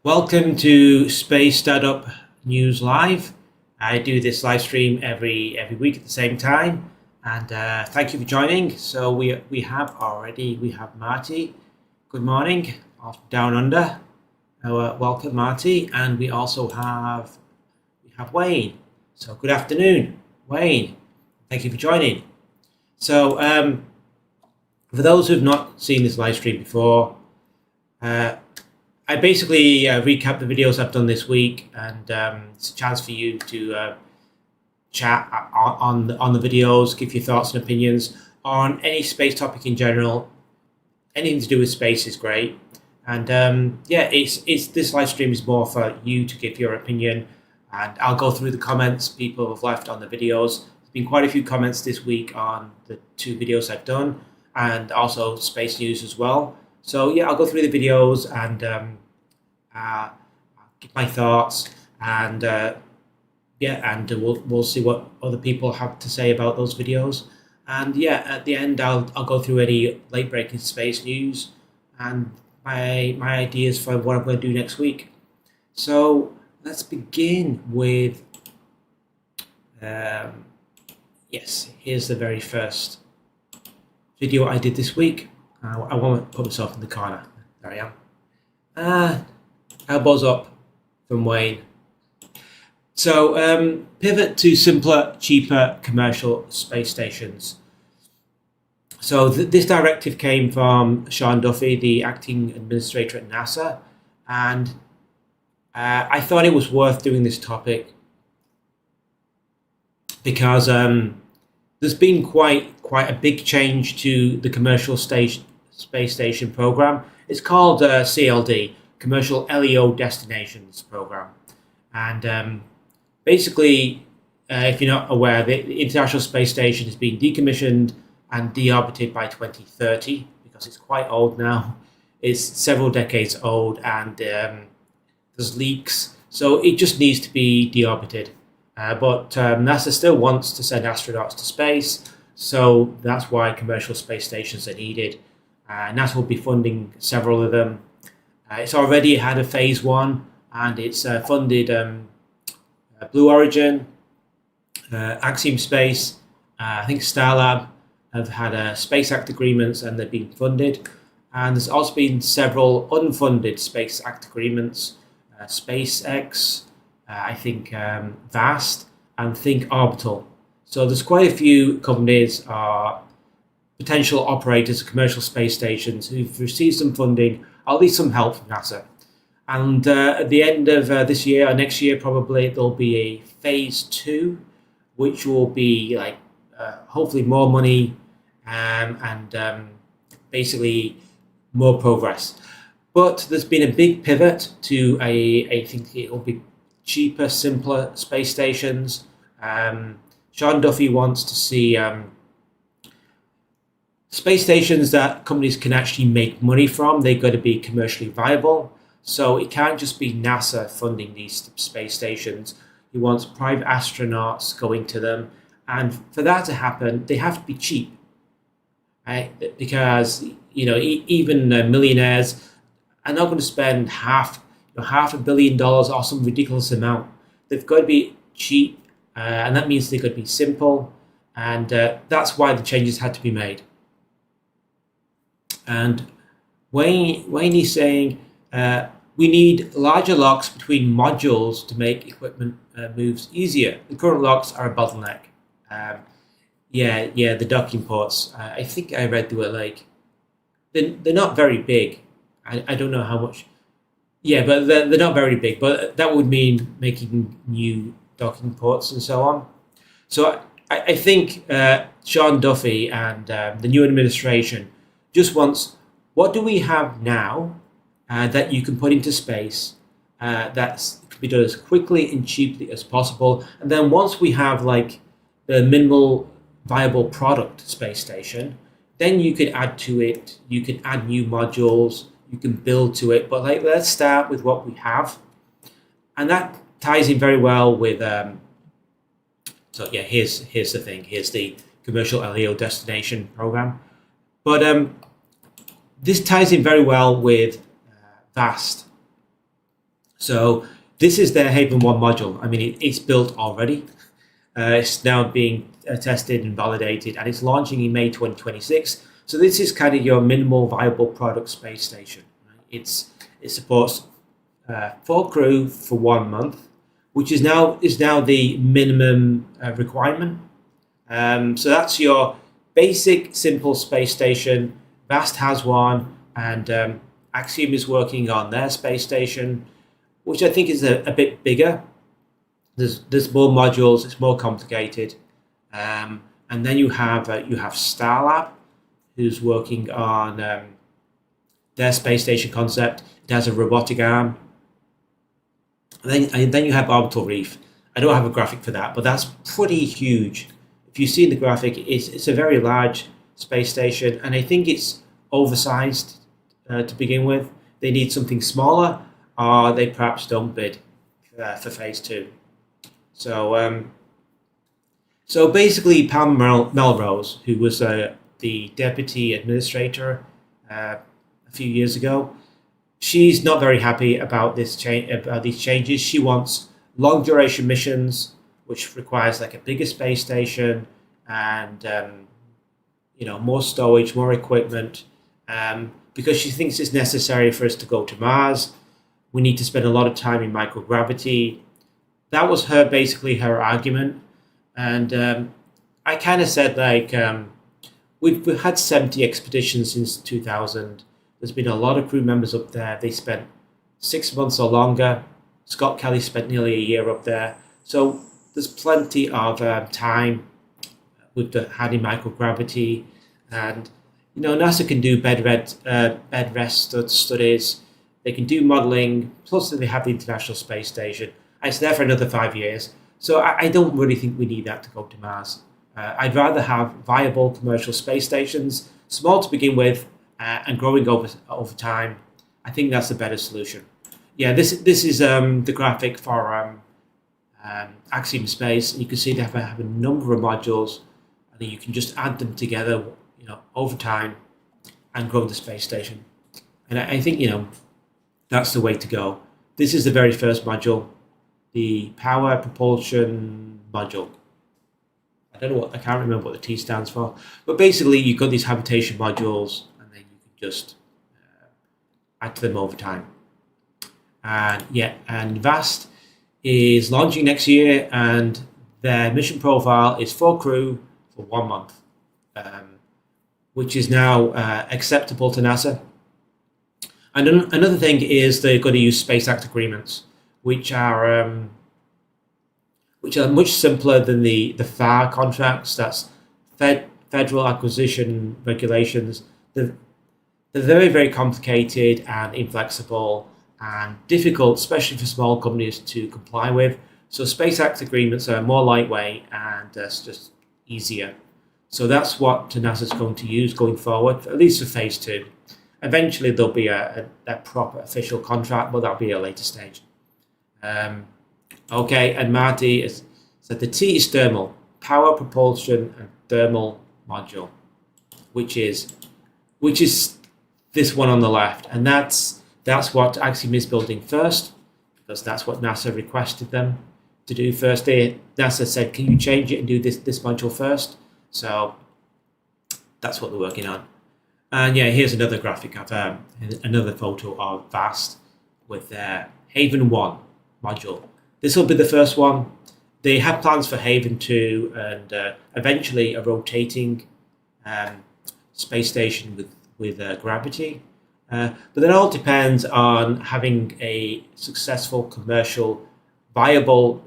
Welcome to Space Startup News Live. I do this live stream every week at the same time, and thank you for joining. So we have Marty. Good morning, off down under. Welcome, Marty, and we also have Wayne. So good afternoon, Wayne. Thank you for joining. So for those who have not seen this live stream before, I basically recap the videos I've done this week, and it's a chance for you to chat on the videos, give your thoughts and opinions on any space topic in general. Anything to do with space is great, and it's this live stream is more for you to give your opinion, and I'll go through the comments people have left on the videos. There's been quite a few comments this week on the 2 videos I've done, and also space news as well. So yeah, I'll go through the videos and give my thoughts, and we'll see what other people have to say about those videos. And yeah, at the end, I'll go through any late breaking space news and my ideas for what I'm going to do next week. So let's begin with yes. Here's the very first video I did this week. I won't put myself in the corner. There I am. Elbows up from Wayne. So pivot to simpler, cheaper commercial space stations. So this directive came from Sean Duffy, the acting administrator at NASA, and I thought it was worth doing this topic because there's been quite a big change to the commercial space station program. It's called CLD, Commercial LEO Destinations Program, and basically, if you're not aware, the International Space Station has been decommissioned and deorbited by 2030 because it's quite old now. It's several decades old, and there's leaks, so it just needs to be deorbited. But NASA still wants to send astronauts to space, so that's why commercial space stations are needed. NASA will be funding several of them. It's already had a phase 1, and it's funded Blue Origin, Axiom Space, I think Starlab have had Space Act agreements, and they've been funded. And there's also been several unfunded Space Act agreements, SpaceX, I think VAST, and Think Orbital. So there's quite a few companies potential operators of commercial space stations who've received some funding, or at least some help from NASA. And at the end of this year or next year, probably there'll be a phase 2, which will be like hopefully more money and basically more progress. But there's been a big pivot to I think it will be cheaper, simpler space stations. Sean Duffy wants to see space stations that companies can actually make money from. They've got to be commercially viable. So it can't just be NASA funding these space stations. He wants private astronauts going to them. And for that to happen, they have to be cheap. Right? Because even millionaires are not going to spend $500 million or some ridiculous amount. They've got to be cheap, and that means they've got to be simple. And that's why the changes had to be made. And Wayne is saying we need larger locks between modules to make equipment moves easier. The current locks are a bottleneck. The docking ports. I think I read they were like they're not very big. I don't know how much. Yeah, but they're not very big. But that would mean making new docking ports and so on. So I think Sean Duffy and the new administration just wants, what do we have now that you can put into space that can be done as quickly and cheaply as possible, and then once we have like the minimal viable product space station, then you could add to it, you can add new modules, you can build to it, but like let's start with what we have. And that ties in very well with so yeah, here's the thing, here's the commercial LEO destination program. But this ties in very well with VAST. So this is their Haven 1 module. I mean, it's built already. It's now being tested and validated, and it's launching in May 2026. So this is kind of your minimal viable product space station. Right? It supports 4 crew for 1 month, which is now the minimum requirement. So that's your basic, simple space station. VAST has one, and Axiom is working on their space station, which I think is a bit bigger. There's more modules. It's more complicated, and then you have Starlab, who's working on their space station concept. It has a robotic arm. And then you have Orbital Reef. I don't have a graphic for that, but that's pretty huge. If you see the graphic, it's a very large space station, and I think it's oversized to begin with. They need something smaller, or they perhaps don't bid for phase 2. So basically, Pam Melrose, who was the deputy administrator a few years ago, she's not very happy about about these changes. She wants long duration missions, which requires like a bigger space station and more storage, more equipment, because she thinks it's necessary for us to go to Mars. We need to spend a lot of time in microgravity. That was basically her argument, and I kind of said like we've had 70 expeditions since 2000. There's been a lot of crew members up there. They spent 6 months or longer. Scott Kelly spent nearly a year up there. So there's plenty of time with the handy microgravity, and NASA can do bed rest studies. They can do modeling. Plus, they have the International Space Station. It's there for another 5 years. So I don't really think we need that to go to Mars. I'd rather have viable commercial space stations, small to begin with, and growing over time. I think that's a better solution. Yeah, this is the graphic for Axiom Space. You can see they have a number of modules, and you can just add them together, over time, and grow the space station. And I think that's the way to go. This is the very first module, the power propulsion module. I can't remember what the T stands for, but basically you've got these habitation modules, and then you can just add to them over time. And VAST is launching next year, and their mission profile is 4 crew for 1 month, which is now acceptable to NASA. And another thing is they're going to use Space Act agreements, which are much simpler than the FAR contracts. That's Federal Acquisition Regulations. They're very, very complicated and inflexible and difficult, especially for small companies to comply with. So Space Act agreements are more lightweight and just easier. So that's what NASA's going to use going forward, at least for phase 2. Eventually there'll be a proper official contract, but that'll be a later stage. Okay, and Marty said the T is thermal, power, propulsion, and thermal module, which is this one on the left, and that's what Axiom is building first, because that's what NASA requested them to do first. NASA said, "Can you change it and do this module first?" So that's what they're working on. And yeah, here's another graphic of another photo of VAST with their Haven 1 module. This will be the first one. They have plans for Haven 2 and eventually a rotating space station with gravity. But it all depends on having a successful, commercial, viable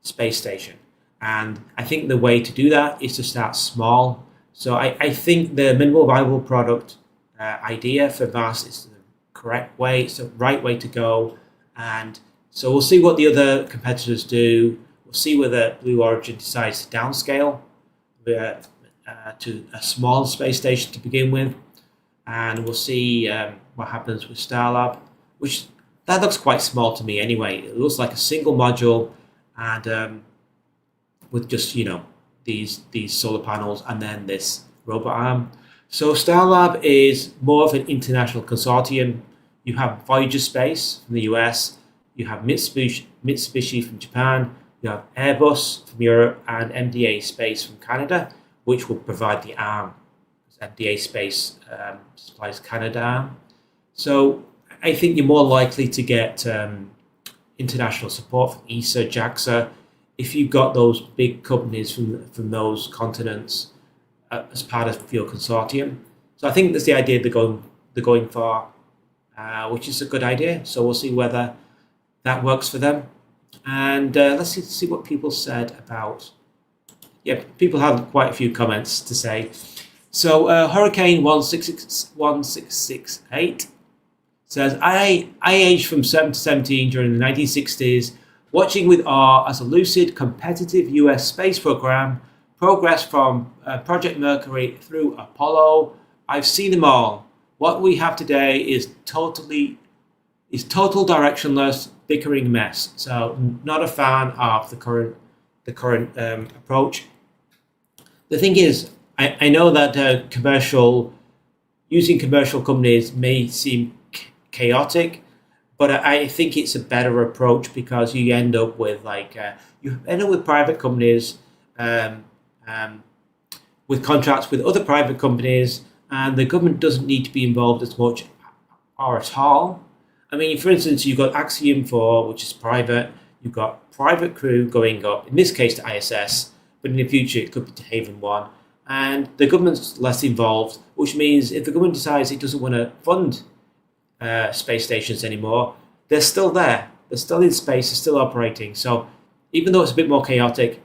space station. And I think the way to do that is to start small. So I think the minimal viable product idea for VAST is the correct way. It's the right way to go. And so we'll see what the other competitors do. We'll see whether Blue Origin decides to downscale to a small space station to begin with. And we'll see what happens with Starlab, which that looks quite small to me anyway. It looks like a single module and with just, these solar panels and then this robot arm. So Starlab is more of an international consortium. You have Voyager Space from the US, you have Mitsubishi from Japan, you have Airbus from Europe, and MDA Space from Canada, which will provide the arm. MDA Space supplies Canada arm. So I think you're more likely to get international support from ESA, JAXA, if you've got those big companies from those continents as part of your consortium. So I think that's the idea they're going for, which is a good idea. So we'll see whether that works for them. And let's see what people said about. Yeah, people have quite a few comments to say. So Hurricane 16668 says, I aged from 7 to 17 during the 1960s, watching with awe as a lucid, competitive US space program progressed from Project Mercury through Apollo. I've seen them all. What we have today is total directionless, bickering mess. So not a fan of the current approach. The thing is, I know that using commercial companies may seem chaotic, but I think it's a better approach because you end up with private companies with contracts with other private companies, and the government doesn't need to be involved as much or at all. I mean, for instance, you've got Axiom 4, which is private. You've got private crew going up, in this case to ISS, but in the future it could be to Haven 1. And the government's less involved, which means if the government decides it doesn't want to fund space stations anymore, they're still there. They're still in space, they're still operating. So even though it's a bit more chaotic,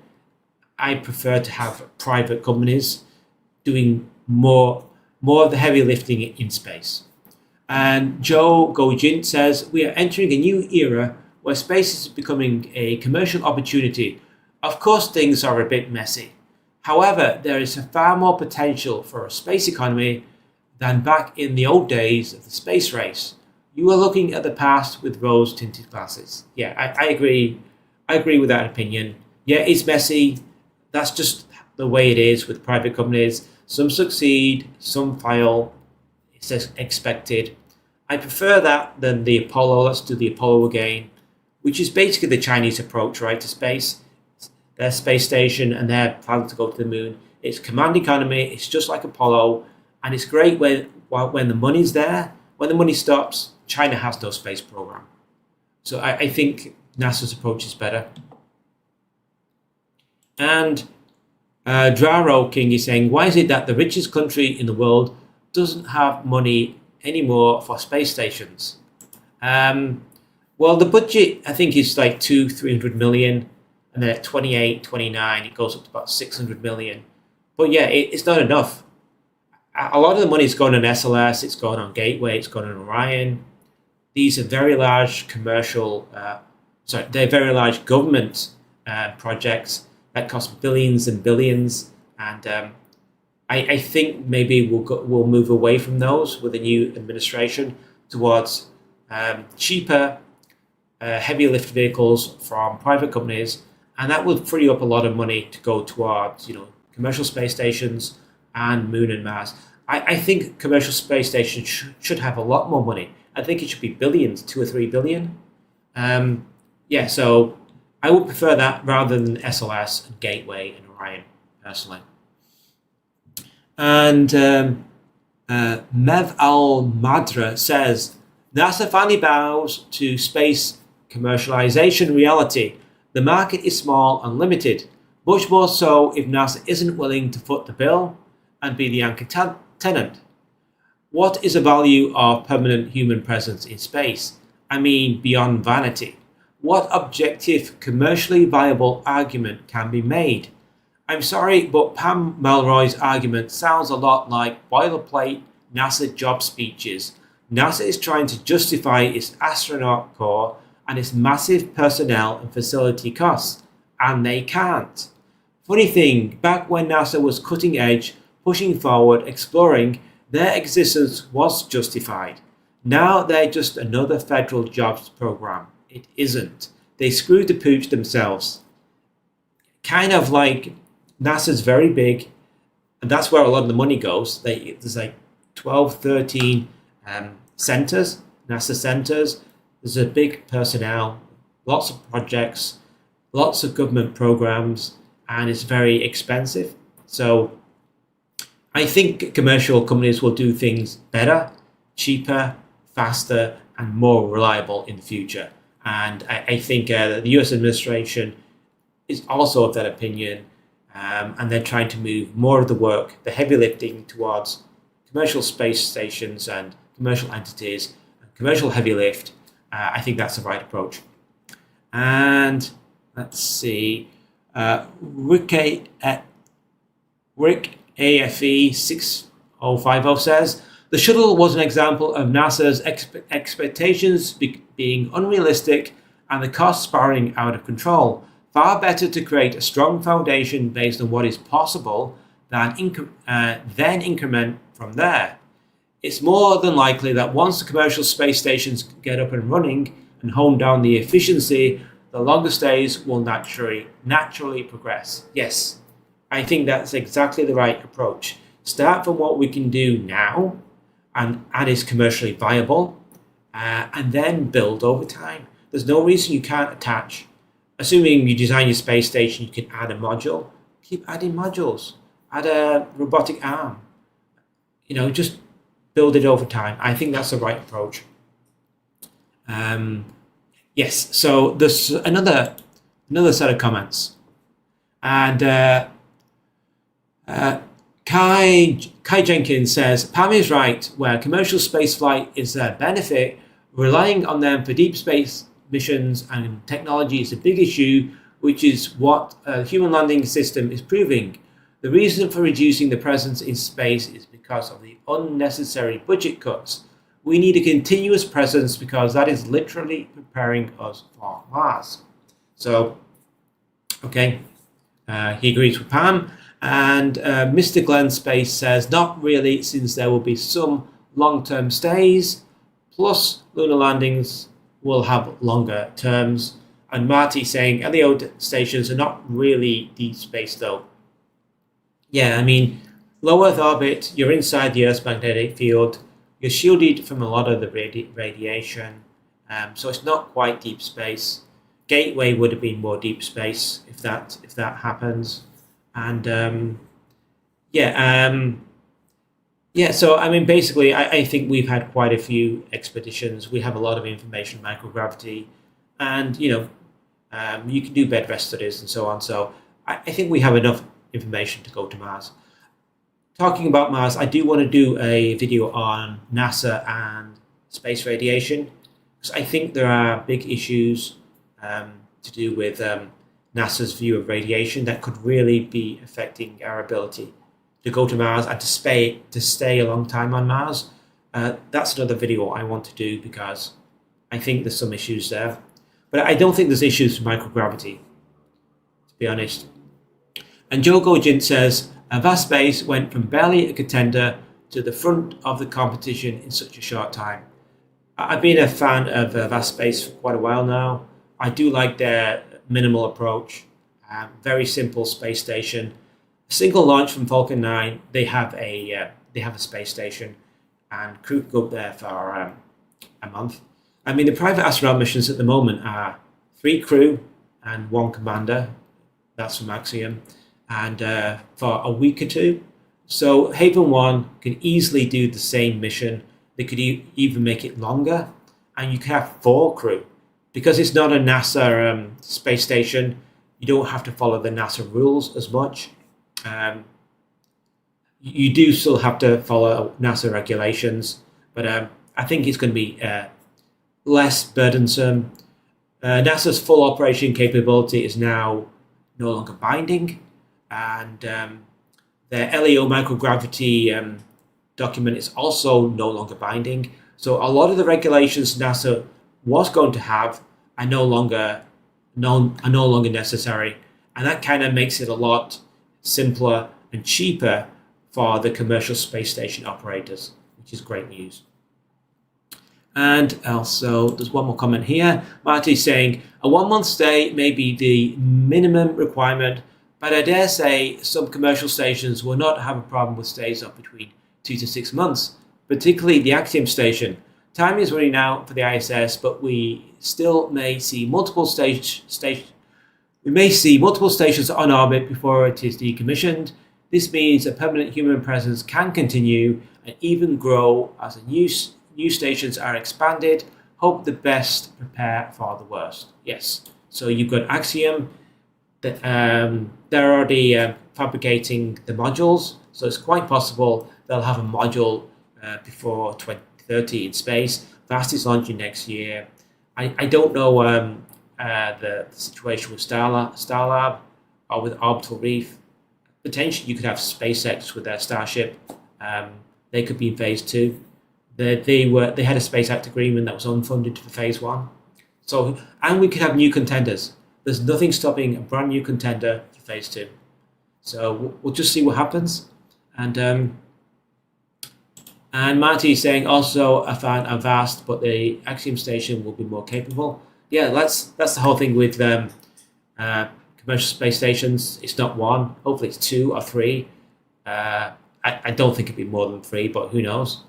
I prefer to have private companies doing more of the heavy lifting in space. And Joe Gojin says, we are entering a new era where space is becoming a commercial opportunity. Of course, things are a bit messy. However, there is far more potential for a space economy than back in the old days of the space race. You are looking at the past with rose-tinted glasses. Yeah, I agree. I agree with that opinion. Yeah, it's messy. That's just the way it is with private companies. Some succeed, some fail. It's expected. I prefer that than the Apollo. Let's do the Apollo again, which is basically the Chinese approach, right, to space. Their space station and their plan to go to the moon. It's command economy. It's just like Apollo, and it's great when the money's there. When the money stops, China has no space program. So I think NASA's approach is better. And Draro King is saying, why is it that the richest country in the world doesn't have money anymore for space stations? Well, the budget, I think, is like 300 million. And then at 28, 29, it goes up to about 600 million. But yeah, it's not enough. A lot of the money is going on SLS, it's going on Gateway, it's going on Orion. These are very large they're very large government projects that cost billions and billions. And I think maybe we'll move away from those with the new administration towards cheaper, heavy lift vehicles from private companies. And that will free up a lot of money to go towards, commercial space stations and Moon and Mars. I think commercial space stations should have a lot more money. I think it should be billions, 2 or 3 billion. So I would prefer that rather than SLS and Gateway and Orion, personally. And Mev Al-Madra says, NASA finally bows to space commercialization reality. The market is small and limited, much more so if NASA isn't willing to foot the bill and be the anchor tenant. What is the value of permanent human presence in space? I mean, beyond vanity. What objective, commercially viable argument can be made? I'm sorry, but Pam Melroy's argument sounds a lot like boilerplate NASA job speeches. NASA is trying to justify its astronaut corps and its massive personnel and facility costs, and they can't. Funny thing, back when NASA was cutting edge, pushing forward, exploring, their existence was justified. Now they're just another federal jobs program. It isn't. They screwed the pooch themselves. Kind of like NASA's very big, and that's where a lot of the money goes. There's like 12, 13 centers, NASA centers. There's a big personnel, lots of projects, lots of government programs, and it's very expensive. So I think commercial companies will do things better, cheaper, faster, and more reliable in the future. And I think the US administration is also of that opinion, and they're trying to move more of the work, the heavy lifting, towards commercial space stations and commercial entities, commercial heavy lift. I think that's the right approach. And let's see, Rick AFE 6050 says, the shuttle was an example of NASA's expectations being unrealistic and the costs spiraling out of control. Far better to create a strong foundation based on what is possible than then increment from there. It's more than likely that once the commercial space stations get up and running and hone down the efficiency, the longer stays will naturally progress. Yes, I think that's exactly the right approach. Start from what we can do now and is commercially viable, and then build over time. There's no reason you can't attach. Assuming you design your space station, you can add a module. Keep adding modules. Add a robotic arm. Just build it over time. I think that's the right approach. Yes. So there's another set of comments, and Kai Jenkins says Pam is right. Where commercial spaceflight is a benefit, relying on them for deep space missions and technology is a big issue, which is what a human landing system is proving. The reason for reducing the presence in space is because of the unnecessary budget cuts. We need a continuous presence because that is literally preparing us for Mars. So, okay, he agrees with Pam. And Mr. Glenn Space says, not really, since there will be some long-term stays, plus lunar landings will have longer terms. And Marty saying LEO stations are not really deep space though. Yeah, I mean, low Earth orbit, you're inside the Earth's magnetic field, you're shielded from a lot of the radiation, so it's not quite deep space. Gateway would have been more deep space if that happens. And so I mean, basically, I think we've had quite a few expeditions. We have a lot of information, microgravity, and you can do bed rest studies and so on. So I think we have enough information to go to Mars. Talking about Mars, I do want to do a video on NASA and space radiation, because I think there are big issues to do with NASA's view of radiation that could really be affecting our ability to go to Mars and to stay a long time on Mars. That's another video I want to do because I think there's some issues there. But I don't think there's issues with microgravity, to be honest. And Joe Gogin says, Vast Space went from barely a contender to the front of the competition in such a short time. I've been a fan of Vast Space for quite a while now. I do like their minimal approach, very simple space station. A single launch from Falcon 9, they have a space station, and crew go up there for a month. I mean, the private astronaut missions at the moment are 3 crew and 1 commander. That's from Axiom, and for a week or 2. So Haven 1 can easily do the same mission. They could even make it longer, and you can have 4 crew. Because it's not a NASA space station, you don't have to follow the NASA rules as much. You do still have to follow NASA regulations, but I think it's going to be less burdensome. NASA's full operation capability is now no longer binding, and the LEO microgravity document is also no longer binding. So a lot of the regulations NASA was going to have are no longer necessary, and that kind of makes it a lot simpler and cheaper for the commercial space station operators, which is great news. And also, there's one more comment here. Marty's saying, a 1-month stay may be the minimum requirement, but I dare say some commercial stations will not have a problem with stays of between 2 to 6 months, particularly the Axiom station. Time is running out for the ISS, but we still may see multiple we may see multiple stations on orbit before it is decommissioned. This means a permanent human presence can continue and even grow as the new stations are expanded. Hope the best, prepare for the worst. Yes. So you've got Axiom. That they're already fabricating the modules, so it's quite possible they'll have a module before 2030 in space. Fast is launching next year. I don't know the situation with Starlab or with Orbital Reef. Potentially, you could have SpaceX with their Starship. They could be in phase 2. They had a Space Act agreement that was unfunded for phase 1. So, and we could have new contenders. There's nothing stopping a brand new contender for phase 2. So we'll just see what happens. And Marty is saying also a fan of Vast, but the Axiom station will be more capable. Yeah, that's the whole thing with commercial space stations. It's not one. Hopefully it's 2 or 3. I don't think it'd be more than 3, but who knows?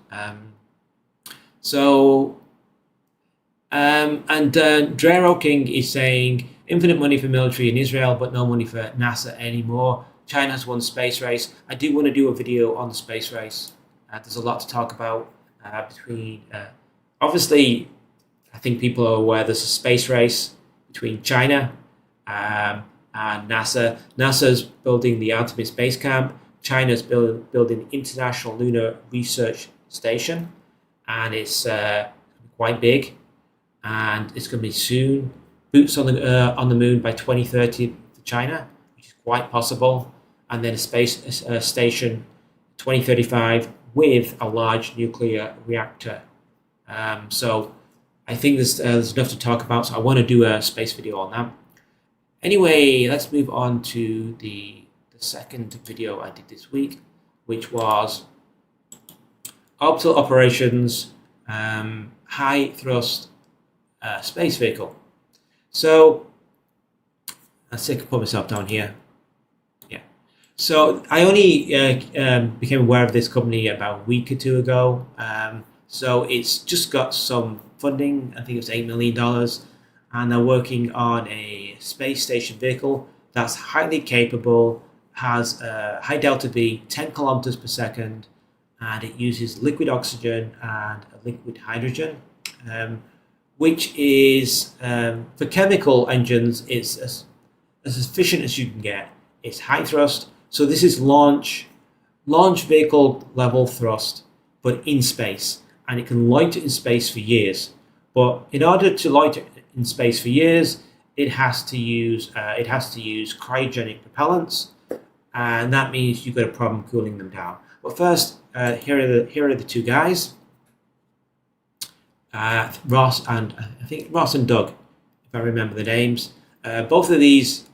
Drero King is saying infinite money for military in Israel, but no money for NASA anymore. China has won space race. I do want to do a video on the space race. There's a lot to talk about between. Obviously, I think people are aware there's a space race between China and NASA. NASA's building the Artemis base camp. China's building International Lunar Research Station, and it's quite big, and it's going to be soon. Boots on the moon by 2030 for China, which is quite possible, and then a space station 2035 with a large nuclear reactor. So I think there's enough to talk about. So I want to do a space video on that. Anyway, let's move on to the second video I did this week, which was orbital operations, high thrust space vehicle. So let's see if I can put myself down here. Yeah. So I only became aware of this company about a week or 2 ago. So it's just got some funding. I think it was $8 million. And they're working on a space station vehicle that's highly capable, has a high delta V, 10 kilometers per second, and it uses liquid oxygen and liquid hydrogen. Which is, for chemical engines, it's as efficient as you can get. It's high thrust, so this is launch vehicle level thrust, but in space, and it can loiter in space for years. But in order to loiter in space for years, it has to use cryogenic propellants, and that means you've got a problem cooling them down. But first, here are the 2 guys. Ross and Doug, if I remember the names. Both of these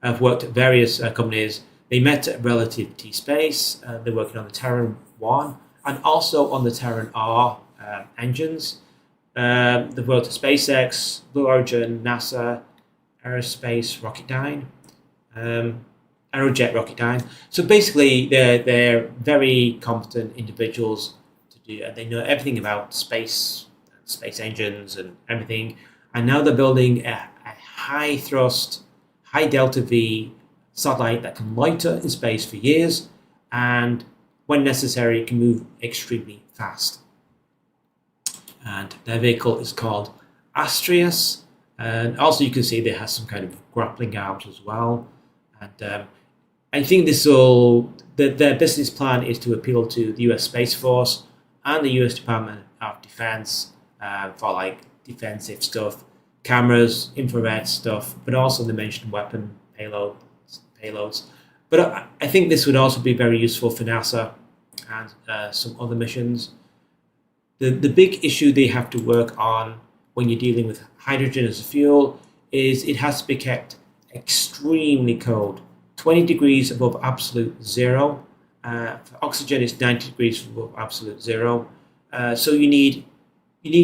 have worked at various companies. They met at Relativity Space. They're working on the Terran 1 and also on the Terran R engines. They've worked at SpaceX, Blue Origin, NASA, Aerospace Rocketdyne, Aerojet Rocketdyne. So basically, they're very competent individuals to do. They know everything about space engines and everything, and now they're building a high thrust, high delta V satellite that can loiter in space for years, and when necessary it can move extremely fast. And their vehicle is called Astrius, and also you can see there has some kind of grappling arms as well. And I think their business plan is to appeal to the US Space Force and the US Department of Defense for like defensive stuff, cameras, infrared stuff, but also the mentioned weapon payloads. But I think this would also be very useful for NASA and some other missions. The big issue they have to work on when you're dealing with hydrogen as a fuel is it has to be kept extremely cold, 20 degrees above absolute zero. For oxygen, it's 90 degrees above absolute zero. So you need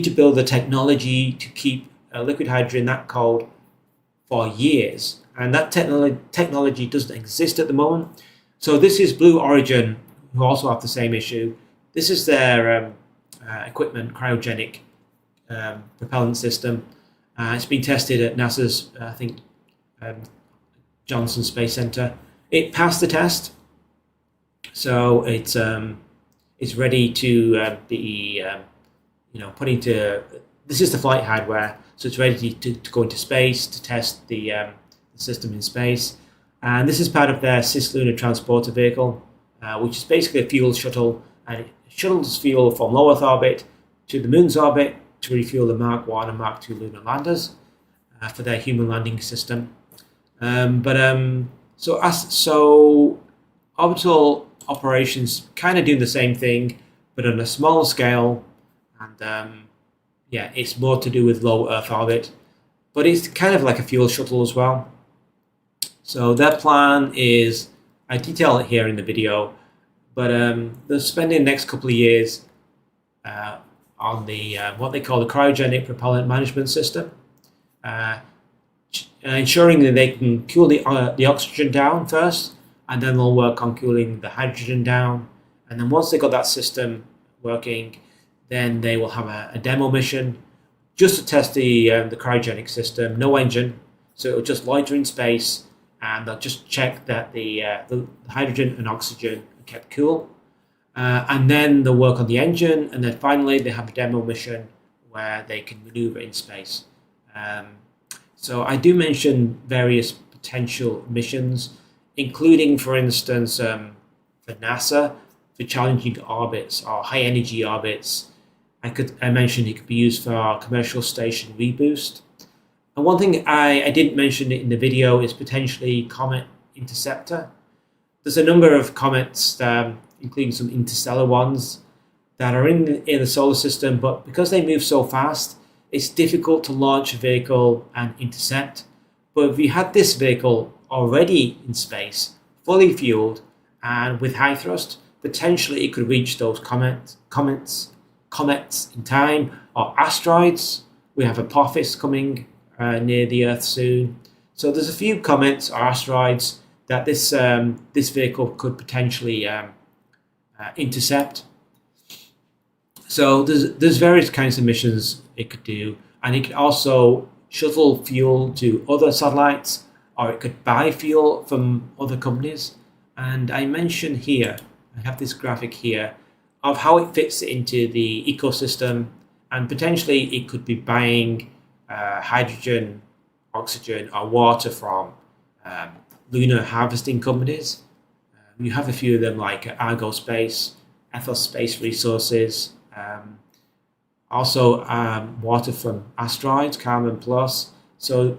to build the technology to keep liquid hydrogen that cold for years. And that technology doesn't exist at the moment. So this is Blue Origin, who also have the same issue. This is their equipment, cryogenic propellant system. It's been tested at NASA's, I think, Johnson Space Center. It passed the test, so it's ready to be put into. This is the flight hardware, so it's ready to go into space to test the system in space. And this is part of their cislunar transporter vehicle, which is basically a fuel shuttle, and it shuttles fuel from low Earth orbit to the Moon's orbit to refuel the Mark 1 and Mark 2 lunar landers for their human landing system. So orbital operations kind of doing the same thing, but on a smaller scale, and it's more to do with low Earth orbit, but it's kind of like a fuel shuttle as well. So their plan is, I detail it here in the video, but they're spending the next couple of years on the what they call the cryogenic propellant management system, ensuring that they can cool the oxygen down first, and then they'll work on cooling the hydrogen down. And then once they got that system working, then they will have a demo mission just to test the cryogenic system, no engine, so it'll just loiter in space, and they'll just check that the hydrogen and oxygen are kept cool. And then they'll work on the engine, and then finally they have a demo mission where they can maneuver in space. So I do mention various potential missions, including, for instance, for NASA, for challenging orbits or high energy orbits. I mentioned it could be used for commercial station reboost. And one thing I didn't mention in the video is potentially comet interceptor. There's a number of comets, including some interstellar ones, that are in the solar system, but because they move so fast, it's difficult to launch a vehicle and intercept. But if you had this vehicle already in space, fully fueled, and with high thrust, potentially it could reach those comets in time, or asteroids. We have Apophis coming near the Earth soon. So there's a few comets or asteroids that this vehicle could potentially intercept. So there's various kinds of missions it could do, and it could also shuttle fuel to other satellites, or it could buy fuel from other companies. And I mention here, I have this graphic here, of how it fits into the ecosystem, and potentially it could be buying hydrogen, oxygen, or water from lunar harvesting companies. You have a few of them like Argo Space, Ethos Space Resources, also water from asteroids, Carbon Plus. So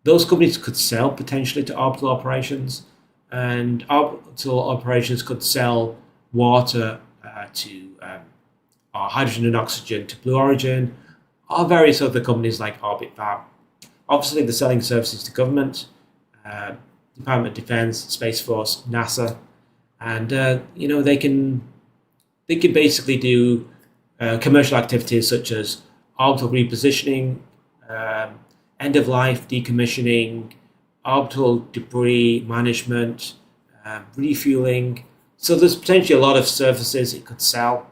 those companies could sell potentially to orbital operations, and orbital operations could sell water or hydrogen and oxygen to Blue Origin, or various other companies like Orbit Fab. Obviously, they're selling services to government, Department of Defense, Space Force, NASA, and they can basically do commercial activities such as orbital repositioning, end of life decommissioning, orbital debris management, refueling. So there's potentially a lot of services it could sell.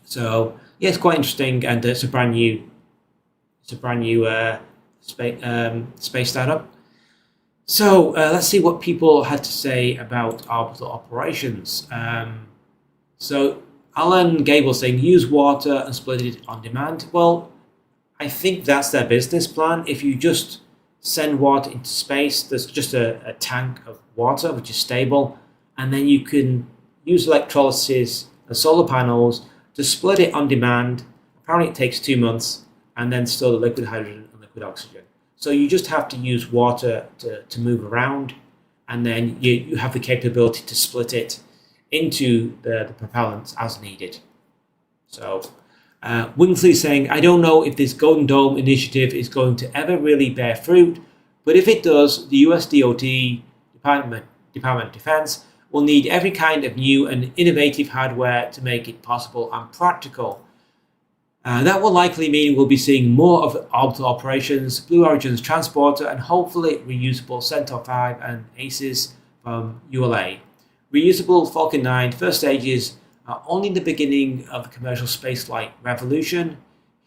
So yeah, it's quite interesting, and it's a brand new space startup. So let's see what people had to say about orbital operations. So Alan Gable saying use water and split it on demand. Well, I think that's their business plan. If you just send water into space, there's just a tank of water which is stable, and then you can use electrolysis and solar panels to split it on demand. Apparently it takes 2 months, and then store the liquid hydrogen and liquid oxygen. So you just have to use water to move around, and then you have the capability to split it into the propellants as needed. So Wingsley saying, I don't know if this Golden Dome initiative is going to ever really bear fruit, but if it does, the US DOD, Department of Defense, will need every kind of new and innovative hardware to make it possible and practical. That will likely mean we'll be seeing more of orbital operations, Blue Origin's transporter, and hopefully reusable Centaur 5 and ACES from ULA. Reusable Falcon 9 first stages are only the beginning of the commercial spaceflight revolution.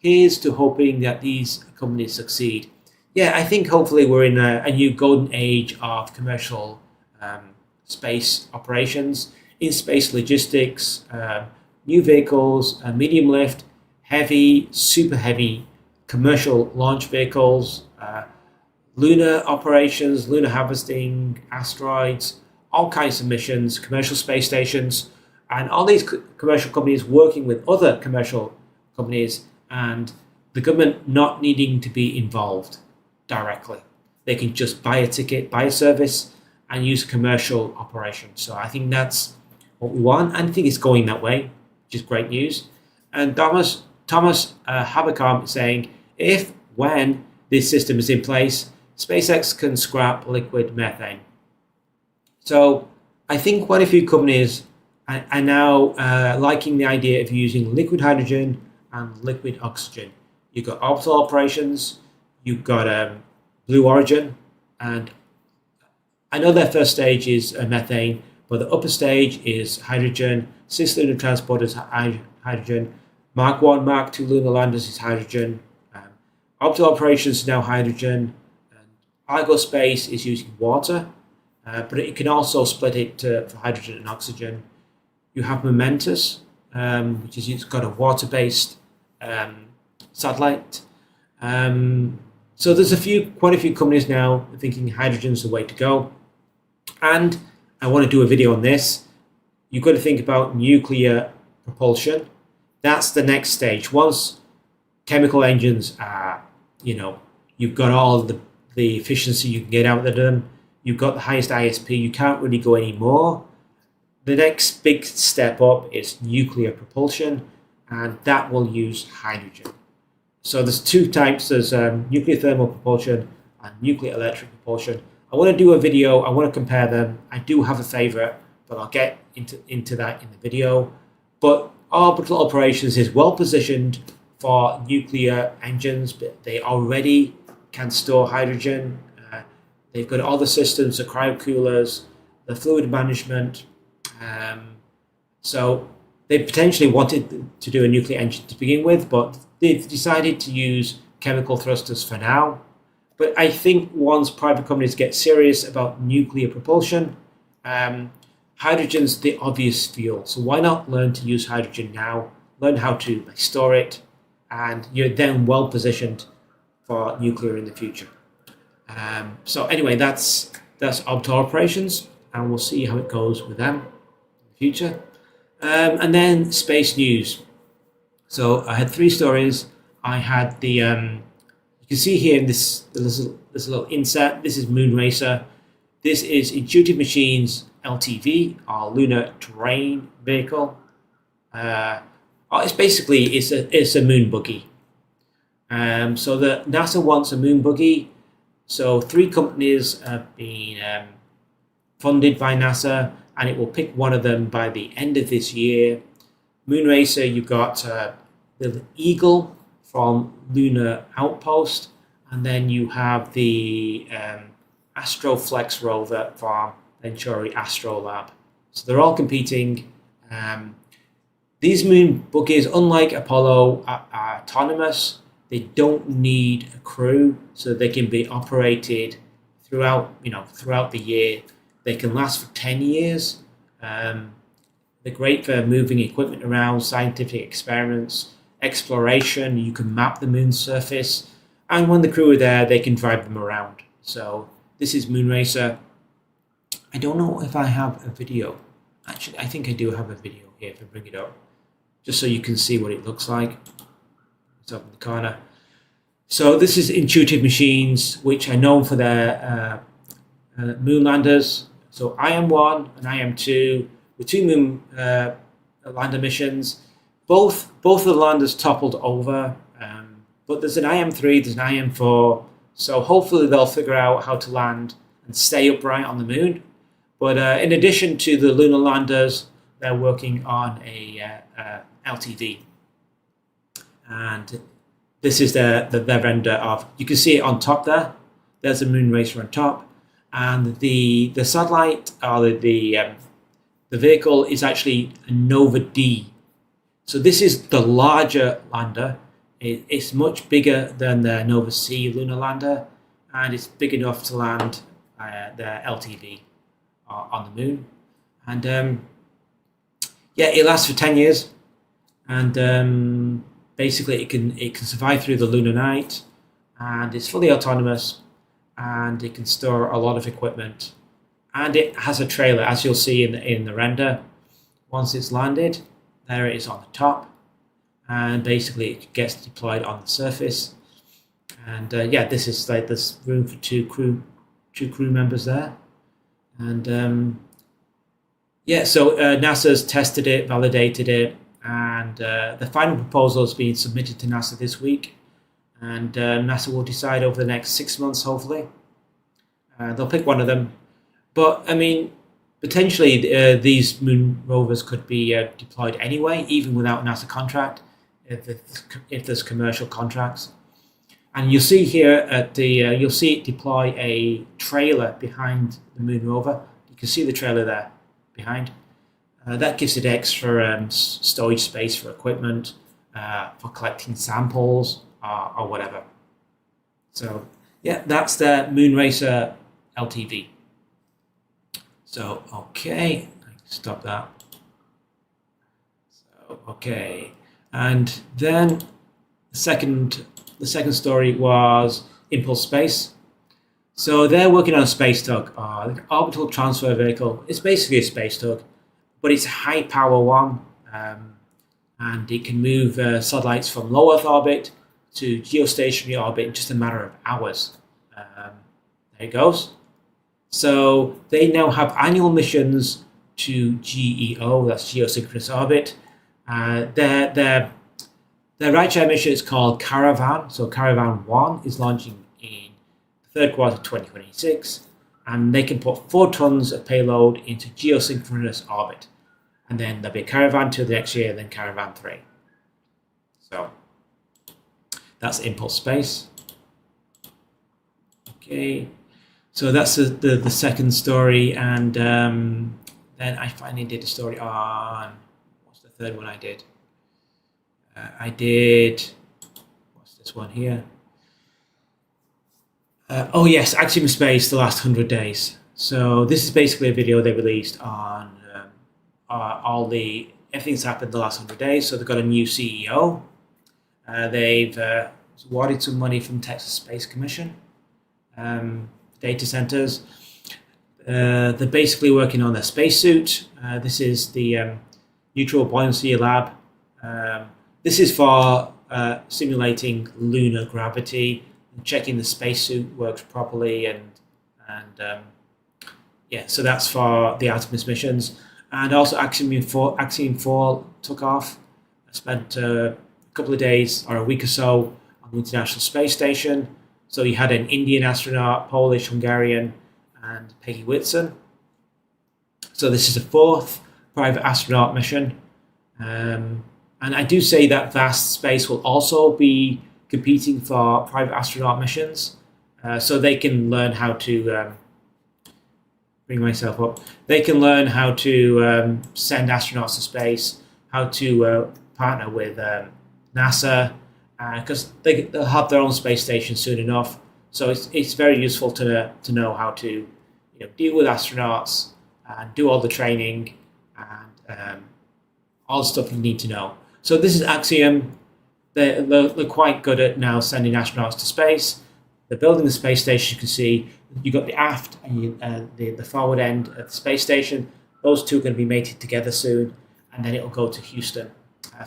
here's to hoping that these companies succeed. Yeah, I think hopefully we're in a new golden age of commercial space operations, in space logistics, new vehicles, medium lift, heavy, super heavy commercial launch vehicles, lunar operations, lunar harvesting, asteroids, all kinds of missions, commercial space stations, and all these commercial companies working with other commercial companies, and the government not needing to be involved directly. They can just buy a ticket, buy a service, and use commercial operations. So I think that's what we want. And I think it's going that way, which is great news. And Thomas Haberkamp is saying, when this system is in place, SpaceX can scrap liquid methane. So I think quite a few companies are now liking the idea of using liquid hydrogen and liquid oxygen. You've got orbital operations, you've got Blue Origin, and I know their first stage is methane, but the upper stage is hydrogen. 6 lunar transporters, hydrogen. Mark 1, Mark 2 lunar landers is hydrogen. Orbital operations is now hydrogen. Argo Space is using water, but it can also split it for hydrogen and oxygen. You have Momentous, which is it's got a water-based satellite. So there's quite a few companies now thinking hydrogen's the way to go. And I want to do a video on this. You've got to think about nuclear propulsion. That's the next stage. Once chemical engines are, you've got all the efficiency you can get out of them. You've got the highest ISP. You can't really go any more. The next big step up is nuclear propulsion, and that will use hydrogen. So there's 2 types. There's nuclear thermal propulsion and nuclear electric propulsion. I want to do a video. I want to compare them. I do have a favorite, but I'll get into that in the video. But orbital operations is well positioned for nuclear engines, but they already can store hydrogen. They've got all the systems, the cryocoolers, the fluid management. So they potentially wanted to do a nuclear engine to begin with, but they've decided to use chemical thrusters for now. But I think once private companies get serious about nuclear propulsion, hydrogen's the obvious fuel. So why not learn to use hydrogen now, learn how to store it, and you're then well positioned for nuclear in the future. So anyway, that's orbital operations, and we'll see how it goes with them in the future. And then space news. So I had 3 stories. I had the you can see here in this little inset. This is Moonracer. This is Intuitive Machines LTV, our lunar terrain vehicle. It's a moon buggy. So the NASA wants a moon buggy. So 3 companies have been funded by NASA, and it will pick one of them by the end of this year. Moonracer, you've got the Eagle from Lunar Outpost, and then you have the Astroflex rover from Venturi Astrolab. So they're all competing. These moon buggies, unlike Apollo, are autonomous. They don't need a crew, so they can be operated throughout the year. They can last for 10 years. They're great for moving equipment around, scientific experiments, exploration. You can map the moon's surface, and when the crew are there, they can drive them around. So this is Moonracer. I don't know if I have a video. Actually, I think I do have a video here if I bring it up, just so you can see what it looks like. It's up in the corner. So this is Intuitive Machines, which are known for their moon landers. So IM-1 and IM-2, the 2 moon lander missions. Both of the landers toppled over, but there's an IM-3, there's an IM-4. So hopefully they'll figure out how to land and stay upright on the moon. But in addition to the lunar landers, they're working on a LTV. And this is their render of, you can see it on top there. There's a Moonracer on top. And the satellite, or the vehicle, is actually a Nova D. So this is the larger lander. It's much bigger than the Nova C lunar lander, and it's big enough to land the LTV on the moon. And yeah, it lasts for 10 years, and basically it can survive through the lunar night, and it's fully autonomous, and it can store a lot of equipment, and it has a trailer, as you'll see in the render. Once it's landed, there it is on the top, and basically it gets deployed on the surface. And yeah, this is like there's room for two crew members there, and yeah, so NASA's tested it, validated it, and the final proposal has been submitted to NASA this week, and NASA will decide over the next 6 months, hopefully. They'll pick one of them, but I mean, potentially these moon rovers could be deployed anyway, even without a NASA contract, if there's commercial contracts. And you'll see here at the you'll see it deploy a trailer behind the moon rover. You can see the trailer there behind. That gives it extra storage space for equipment, for collecting samples or whatever. So yeah, that's the Moonracer LTV. So okay, I can stop that. So okay, and then the second story was Impulse Space. So they're working on a space tug, orbital transfer vehicle. It's basically a space tug, but it's a high power one, and it can move satellites from low Earth orbit to geostationary orbit in just a matter of hours. There it goes. So they now have annual missions to GEO, that's geosynchronous orbit. Their rideshare mission is called Caravan. So Caravan 1 is launching in the third quarter of 2026, and they can put 4 tons of payload into geosynchronous orbit. And then there'll be Caravan 2 the next year, and then Caravan 3. So that's Impulse Space. Okay, so that's the second story, and then I finally did a story on, what's the third one I did? I did, what's this one here? Oh yes, Axiom Space, the last 100 days. So this is basically a video they released on everything's happened the last 100 days. So they've got a new CEO. They've awarded some money from Texas Space Commission, data centers. They're basically working on their spacesuit. This is the Neutral Buoyancy Lab. This is for simulating lunar gravity, and checking the spacesuit works properly, and yeah, so that's for the Artemis missions. And also Axiom 4 took off. I spent a couple of days or a week or so on the International Space Station. So you had an Indian astronaut, Polish, Hungarian, and Peggy Whitson. So this is the 4th private astronaut mission. And I do say that Vast Space will also be competing for private astronaut missions, so they can learn how to bring myself up. They can learn how to send astronauts to space, how to partner with NASA, because they'll have their own space station soon enough. So it's very useful to know how to deal with astronauts and do all the training and all the stuff you need to know. So this is Axiom. They're quite good at now sending astronauts to space. They're building the space station. You can see you've got the aft and the forward end of the space station. Those two are going to be mated together soon, and then it will go to Houston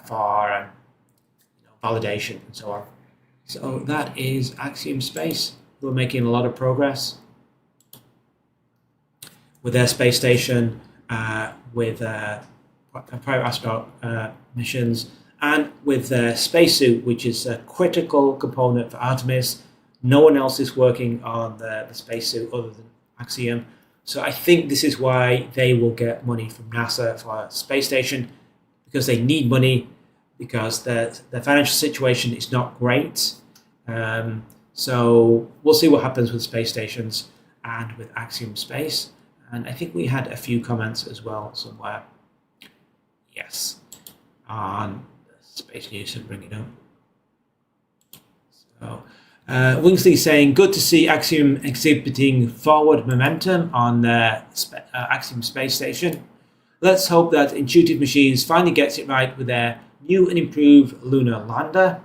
for validation and so on. So that is Axiom Space. We're making a lot of progress with their space station, with private astronaut missions, and with their spacesuit, which is a critical component for Artemis. No one else is working on the spacesuit other than Axiom. So I think this is why they will get money from NASA for a space station, because they need money, because their financial situation is not great. So we'll see what happens with space stations and with Axiom Space. And I think we had a few comments as well somewhere. Yes, on Space News, and bring it up. So, Wingsley saying, good to see Axiom exhibiting forward momentum on the Axiom space station. Let's hope that Intuitive Machines finally gets it right with their new and improved lunar lander.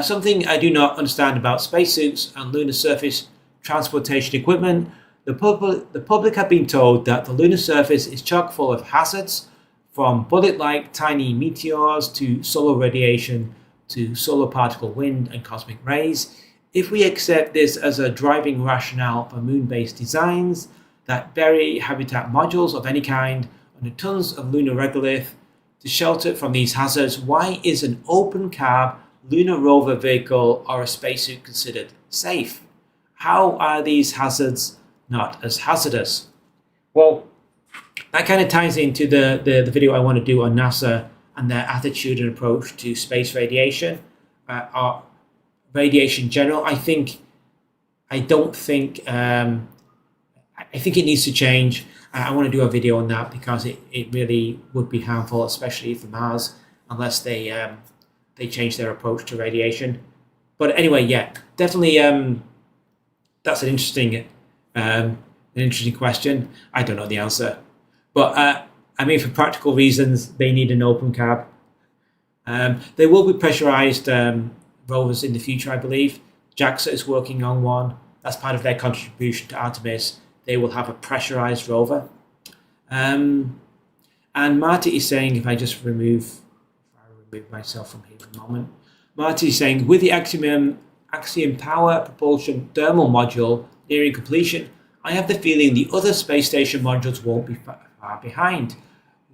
Something I do not understand about spacesuits and lunar surface transportation equipment. The public have been told that the lunar surface is chock full of hazards, from bullet-like tiny meteors to solar radiation to solar particle wind and cosmic rays. If we accept this as a driving rationale for moon-based designs that bury habitat modules of any kind under tons of lunar regolith to shelter from these hazards, why is an open cab lunar rover vehicle or a spacesuit considered safe? How are these hazards not as hazardous? Well, that kind of ties into the video I want to do on NASA and their attitude and approach to space radiation, or radiation in general. I think it needs to change. I want to do a video on that because it really would be harmful, especially for Mars, unless they change their approach to radiation. But anyway, yeah, definitely that's an interesting question. I don't know the answer, but I mean, for practical reasons, they need an open cab. There will be pressurized rovers in the future, I believe. JAXA is working on one. That's part of their contribution to Artemis. They will have a pressurized rover. And Marty is saying, if I remove myself from here for a moment, Marty is saying, with the Axiom Power Propulsion Thermal Module nearing completion, I have the feeling the other space station modules won't be far behind.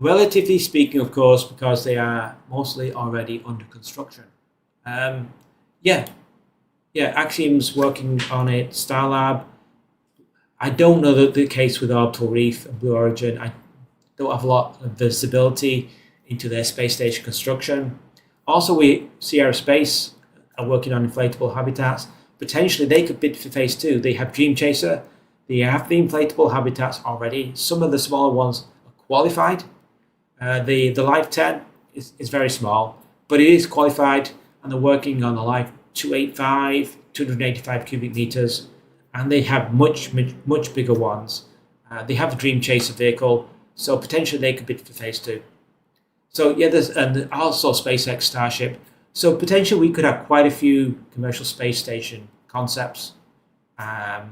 Relatively speaking, of course, because they are mostly already under construction. Axiom's working on it. Starlab. I don't know the case with Orbital Reef and Blue Origin. I don't have a lot of visibility into their space station construction. Also, Sierra Space are working on inflatable habitats. Potentially, they could bid for phase 2. They have Dream Chaser. They have the inflatable habitats already. Some of the smaller ones are qualified. The Live 10 is very small, but it is qualified, and they're working on the Live 285 cubic meters, and they have much bigger ones. They have a Dream Chaser vehicle, so potentially they could bid for phase 2. So yeah, and also SpaceX Starship. So potentially we could have quite a few commercial space station concepts.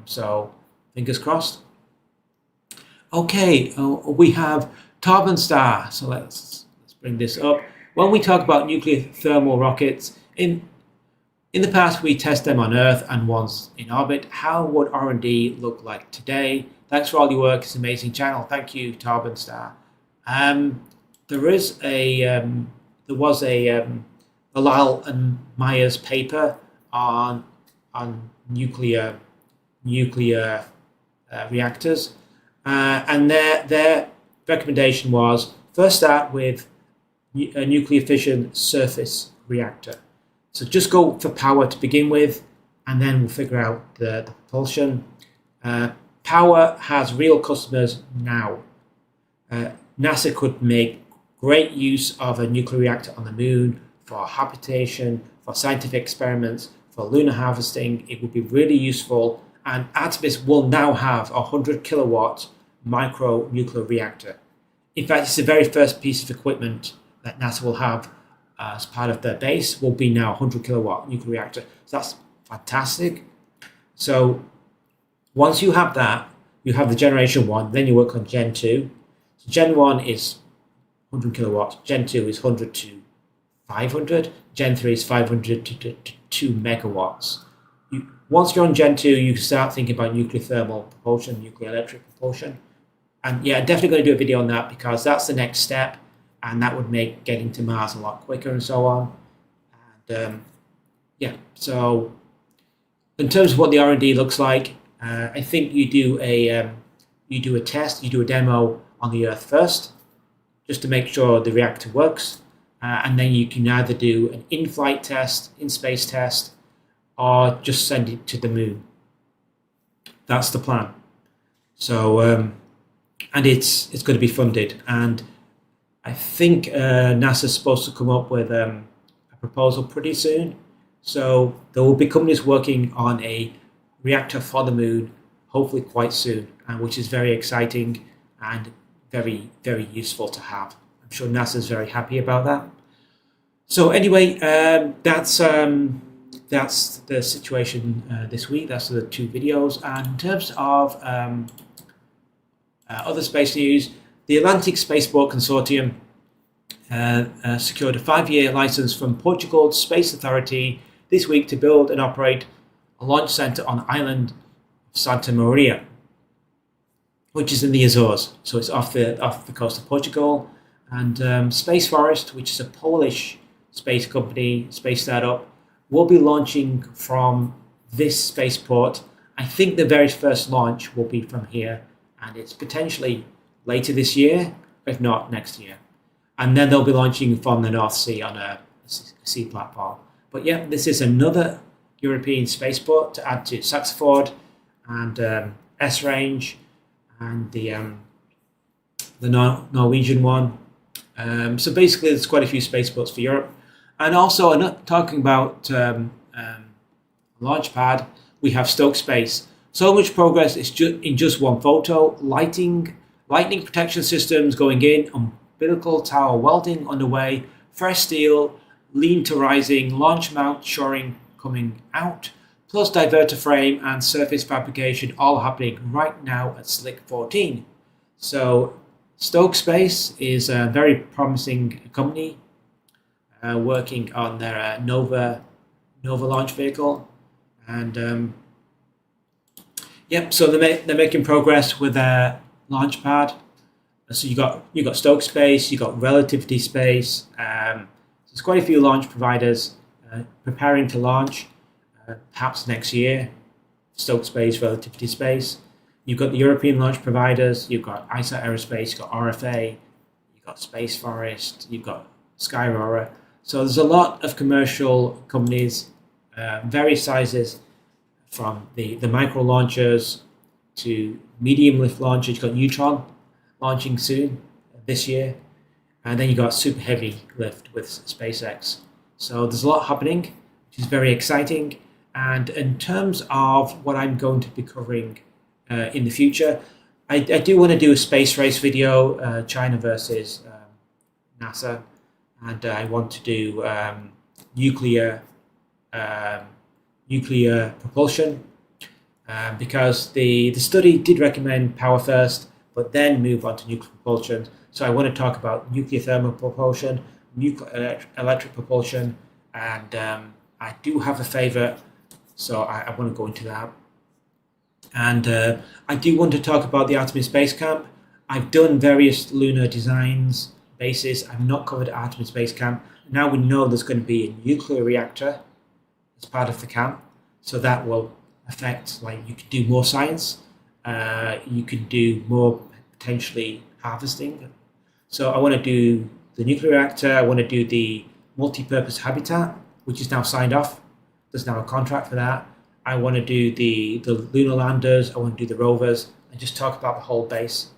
So fingers crossed. Okay, we have Carbon Star. So let's bring this up. When we talk about nuclear thermal rockets, in the past we test them on Earth and once in orbit. How would R&D look like today? Thanks for all your work. It's an amazing channel. Thank you, Carbon Star. There was a Lyle and Myers paper on nuclear reactors, and their recommendation was first start with a nuclear fission surface reactor. So just go for power to begin with, and then we'll figure out the propulsion. Power has real customers now. NASA could make great use of a nuclear reactor on the moon for habitation, for scientific experiments, for lunar harvesting. It would be really useful. And Artemis will now have a 100 kilowatt micro nuclear reactor. In fact, it's the very first piece of equipment that NASA will have as part of their base will be now a 100 kilowatt nuclear reactor. So that's fantastic. So once you have that, you have the generation 1, then you work on Gen 2. So Gen 1 is 100 kilowatts, Gen 2 is 100 to 500, Gen 3 is 500 to 2 megawatts. Once you're on Gen 2, you can start thinking about nuclear thermal propulsion, nuclear electric propulsion. And yeah, definitely going to do a video on that because that's the next step, and that would make getting to Mars a lot quicker and so on. And so in terms of what the R&D looks like, I think you do a test, you do a demo on the Earth first, just to make sure the reactor works, and then you can either do an in-flight test, in-space test, or just send it to the moon. That's the plan. So, and it's going to be funded, and I think NASA's supposed to come up with a proposal pretty soon. So there will be companies working on a reactor for the moon, hopefully quite soon, which is very exciting and very, very useful to have. I'm sure NASA's very happy about that. So anyway, that's the situation this week. That's the 2 videos. And in terms of other space news, the Atlantic Spaceport Consortium secured a 5-year license from Portugal's Space Authority this week to build and operate a launch center on the island of Santa Maria, which is in the Azores. So it's off the coast of Portugal. And Space Forest, which is a Polish space company, space startup, will be launching from this spaceport. I think the very first launch will be from here, and it's potentially later this year, if not next year. And then they'll be launching from the North Sea on a sea platform. But yeah, this is another European spaceport to add to Saxford and S-Range and the Norwegian one. So basically, there's quite a few spaceports for Europe. And also, I'm not talking about launch pad, we have Stoke Space. So much progress is in just one photo. Lightning protection systems going in, umbilical tower welding underway, fresh steel, lean to rising, launch mount shoring coming out, plus diverter frame and surface fabrication all happening right now at Slick 14. So Stoke Space is a very promising company working on their Nova launch vehicle, and so they're making progress with their launch pad. So you got Stoke Space, you got Relativity Space. There's quite a few launch providers preparing to launch, perhaps next year. Stoke Space, Relativity Space. You've got the European launch providers. You've got ISA Aerospace. You've got RFA. You've got Space Forest. You've got Sky Aurora. So there's a lot of commercial companies, various sizes, from the micro launchers to medium lift launchers. You've got Neutron launching soon this year, and then you've got super heavy lift with SpaceX. So there's a lot happening, which is very exciting. And in terms of what I'm going to be covering in the future, I do want to do a space race video, China versus NASA, and I want to do nuclear propulsion, because the study did recommend power first, but then move on to nuclear propulsion. So I want to talk about nuclear thermal propulsion, nuclear electric propulsion, and I do have a favorite, so I want to go into that. And I do want to talk about the Artemis Base Camp. I've done various lunar designs, bases. I've not covered Artemis Base Camp. Now we know there's going to be a nuclear reactor as part of the camp, so that will affect, like, you could do more science, you could do more potentially harvesting. So I want to do the nuclear reactor, I want to do the multi-purpose habitat, which is now signed off. There's now a contract for that. I want to do the lunar landers, I want to do the rovers, and just talk about the whole base.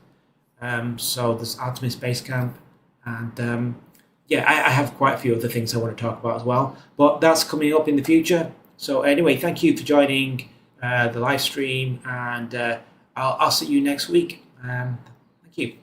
So there's Artemis Base Camp, and I have quite a few other things I want to talk about as well, but that's coming up in the future. So anyway, thank you for joining the live stream, and I'll see you next week. Thank you.